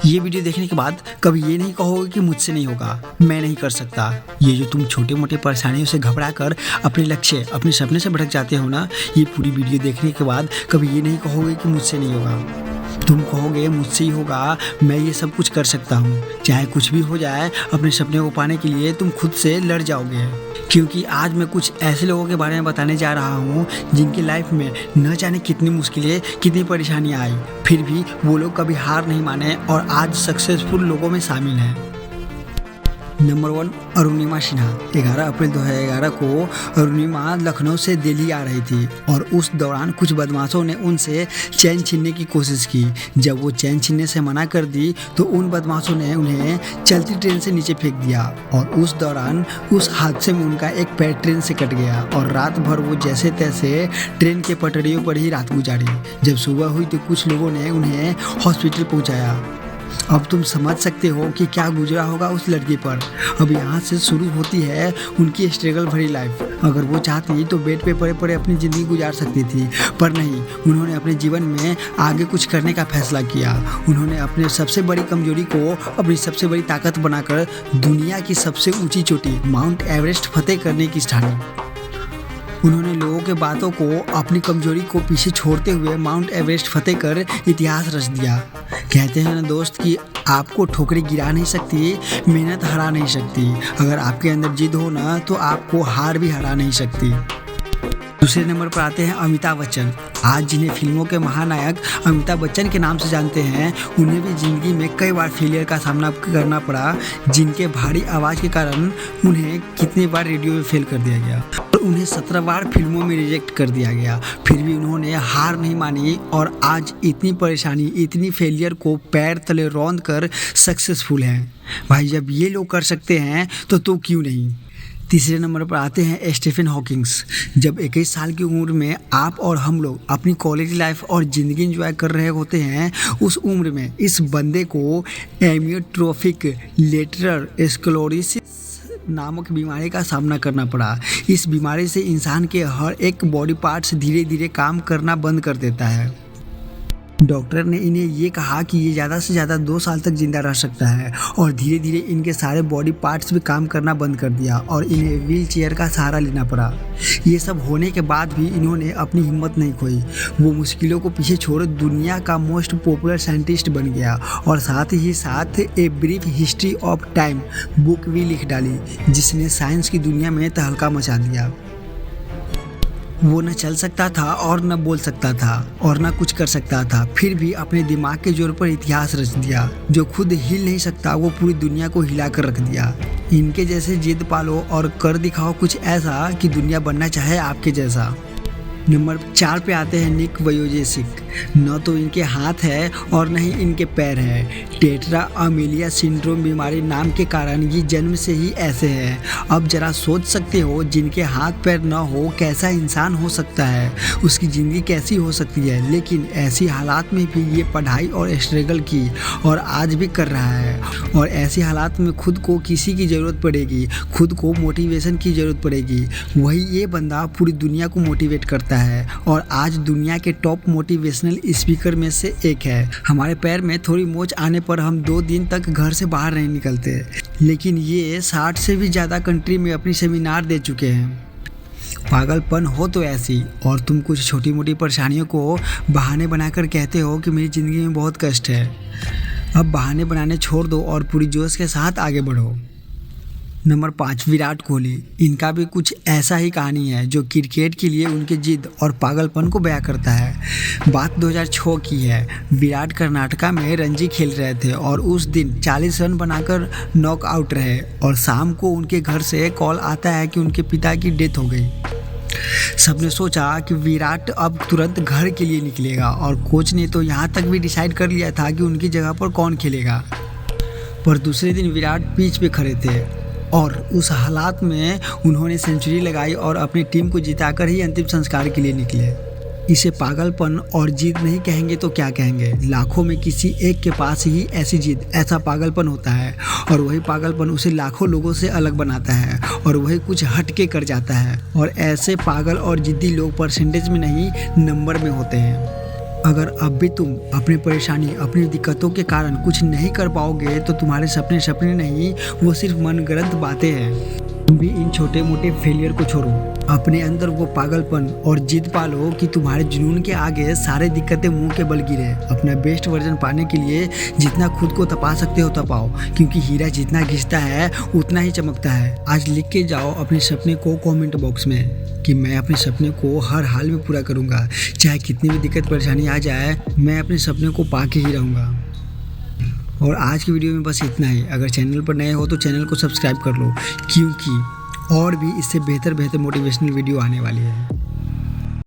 ये वीडियो देखने के बाद कभी ये नहीं कहोगे कि मुझसे नहीं होगा, मैं नहीं कर सकता। ये जो तुम छोटे मोटे परेशानियों से घबरा कर अपने लक्ष्य, अपने सपने से भटक जाते हो ना, ये पूरी वीडियो देखने के बाद कभी ये नहीं कहोगे कि मुझसे नहीं होगा। तुम कहोगे मुझसे ही होगा, मैं ये सब कुछ कर सकता हूँ। चाहे कुछ भी हो जाए, अपने सपने को पाने के लिए तुम खुद से लड़ जाओगे। क्योंकि आज मैं कुछ ऐसे लोगों के बारे में बताने जा रहा हूँ जिनकी लाइफ में न जाने कितनी मुश्किलें, कितनी परेशानियाँ आई, फिर भी वो लोग कभी हार नहीं माने और आज सक्सेसफुल लोगों में शामिल हैं। नंबर 1, अरुणिमा सिन्हा। 11 अप्रैल 2011 को अरुणिमा लखनऊ से दिल्ली आ रही थी और उस दौरान कुछ बदमाशों ने उनसे चैन छीनने की कोशिश की। जब वो चैन छीनने से मना कर दी तो उन बदमाशों ने उन्हें चलती ट्रेन से नीचे फेंक दिया और उस दौरान उस हादसे में उनका एक पैर ट्रेन से कट गया और रात भर वो जैसे तैसे ट्रेन के पटरियों पर ही रात गुजारी। जब सुबह हुई तो कुछ लोगों ने उन्हें हॉस्पिटल पहुँचाया। अब तुम समझ सकते हो कि क्या गुजरा होगा उस लड़की पर। अब यहाँ से शुरू होती है उनकी स्ट्रगल भरी लाइफ। अगर वो चाहती तो बेड पे पड़े पड़े अपनी ज़िंदगी गुजार सकती थी, पर नहीं, उन्होंने अपने जीवन में आगे कुछ करने का फैसला किया। उन्होंने अपने सबसे बड़ी कमजोरी को अपनी सबसे बड़ी ताकत बनाकर दुनिया की सबसे ऊंची चोटी माउंट एवरेस्ट फतेह करने की ठानी। उन्होंने लोगों के बातों को, अपनी कमजोरी को पीछे छोड़ते हुए माउंट एवरेस्ट फतेह कर इतिहास रच दिया। कहते हैं ना दोस्त कि आपको ठोकरें गिरा नहीं सकती, मेहनत हरा नहीं सकती। अगर आपके अंदर जिद हो ना तो आपको हार भी हरा नहीं सकती। दूसरे नंबर पर आते हैं अमिताभ बच्चन। आज जिन्हें फिल्मों के महानायक अमिताभ बच्चन के नाम से जानते हैं, उन्हें भी जिंदगी में कई बार फेलियर का सामना करना पड़ा, जिनके भारी आवाज़ के कारण उन्हें कितनी बार रेडियो में फेल कर दिया गया और उन्हें 17 बार फिल्मों में रिजेक्ट कर दिया गया। फिर भी उन्होंने हार नहीं मानी और आज इतनी परेशानी, इतनी फेलियर को पैर तले रौंद कर सक्सेसफुल हैं। भाई जब ये लोग कर सकते हैं तो क्यों नहीं। तीसरे नंबर पर आते हैं स्टीफन हॉकिंग्स। जब 21 साल की उम्र में आप और हम लोग अपनी कॉलेज लाइफ और ज़िंदगी एंजॉय कर रहे होते हैं, उस उम्र में इस बंदे को एमियोट्रोफिक लेटरल स्क्लेरोसिस नामक बीमारी का सामना करना पड़ा। इस बीमारी से इंसान के हर एक बॉडी पार्ट्स धीरे धीरे काम करना बंद कर देता है। डॉक्टर ने इन्हें ये कहा कि ये ज़्यादा से ज़्यादा 2 साल तक जिंदा रह सकता है और धीरे धीरे इनके सारे बॉडी पार्ट्स भी काम करना बंद कर दिया और इन्हें व्हील चेयर का सहारा लेना पड़ा। ये सब होने के बाद भी इन्होंने अपनी हिम्मत नहीं खोई। वो मुश्किलों को पीछे छोड़ दुनिया का मोस्ट पॉपुलर साइंटिस्ट बन गया और साथ ही साथ a brief history of time book भी लिख डाली, जिसने साइंस की दुनिया में तहलका मचा दिया। वो न चल सकता था और न बोल सकता था और न कुछ कर सकता था, फिर भी अपने दिमाग के जोर पर इतिहास रच दिया। जो खुद हिल नहीं सकता वो पूरी दुनिया को हिला कर रख दिया। इनके जैसे जिद पालो और कर दिखाओ कुछ ऐसा कि दुनिया बनना चाहे आपके जैसा। नंबर 4 पे आते हैं निक वोजासिक। न तो इनके हाथ है और न ही इनके पैर है। टेट्रा अमीलिया सिंड्रोम बीमारी नाम के कारण ये जन्म से ही ऐसे है। अब जरा सोच सकते हो, जिनके हाथ पैर न हो कैसा इंसान हो सकता है, उसकी ज़िंदगी कैसी हो सकती है। लेकिन ऐसी हालात में भी ये पढ़ाई और स्ट्रगल की और आज भी कर रहा है। और ऐसी हालात में खुद को किसी की ज़रूरत पड़ेगी, खुद को मोटिवेशन की ज़रूरत पड़ेगी, वही ये बंदा पूरी दुनिया को मोटिवेट करता है और आज दुनिया के टॉप मोटिवेशनल स्पीकर में से एक है। हमारे पैर में थोड़ी मोच आने पर हम 2 दिन तक घर से बाहर नहीं निकलते, लेकिन ये 60 से भी ज़्यादा कंट्री में अपनी सेमिनार दे चुके हैं। पागलपन हो तो ऐसी, और तुम कुछ छोटी मोटी परेशानियों को बहाने बनाकर कहते हो कि मेरी ज़िंदगी में बहुत कष्ट है। अब बहाने बनाने छोड़ दो और पूरी जोश के साथ आगे बढ़ो। नंबर 5, विराट कोहली। इनका भी कुछ ऐसा ही कहानी है जो क्रिकेट के लिए उनके जिद और पागलपन को बयां करता है। बात 2006 की है। विराट कर्नाटका में रणजी खेल रहे थे और उस दिन 40 रन बनाकर नॉकआउट रहे और शाम को उनके घर से कॉल आता है कि उनके पिता की डेथ हो गई। सबने सोचा कि विराट अब तुरंत घर के लिए निकलेगा और कोच ने तो यहाँ तक भी डिसाइड कर लिया था कि उनकी जगह पर कौन खेलेगा। पर दूसरे दिन विराट पिच पे खड़े थे और उस हालात में उन्होंने सेंचुरी लगाई और अपनी टीम को जिताकर ही अंतिम संस्कार के लिए निकले। इसे पागलपन और जिद नहीं कहेंगे तो क्या कहेंगे। लाखों में किसी एक के पास ही ऐसी जिद, ऐसा पागलपन होता है और वही पागलपन उसे लाखों लोगों से अलग बनाता है और वही कुछ हटके कर जाता है। और ऐसे पागल और जिद्दी लोग परसेंटेज में नहीं, नंबर में होते हैं। अगर अब भी तुम अपनी परेशानी, अपनी दिक्कतों के कारण कुछ नहीं कर पाओगे तो तुम्हारे सपने सपने नहीं, वो सिर्फ मनगढ़ंत बातें हैं। तुम भी इन छोटे मोटे फेलियर को छोड़ो, अपने अंदर वो पागलपन और जिद पालो कि तुम्हारे जुनून के आगे सारे दिक्कतें मुंह के बल गिरे। अपना बेस्ट वर्जन पाने के लिए जितना खुद को तपा सकते हो तपाओ, क्योंकि हीरा जितना घिसता है उतना ही चमकता है। आज लिख के जाओ अपने सपने को कमेंट बॉक्स में कि मैं अपने सपने को हर हाल में पूरा करूँगा, चाहे कितनी भी दिक्कत परेशानी आ जाए, मैं अपने सपने को पा के ही रहूँगा। और आज की वीडियो में बस इतना ही। अगर चैनल पर नए हो तो चैनल को सब्सक्राइब कर लो, क्योंकि और भी इससे बेहतर मोटिवेशनल वीडियो आने वाली है।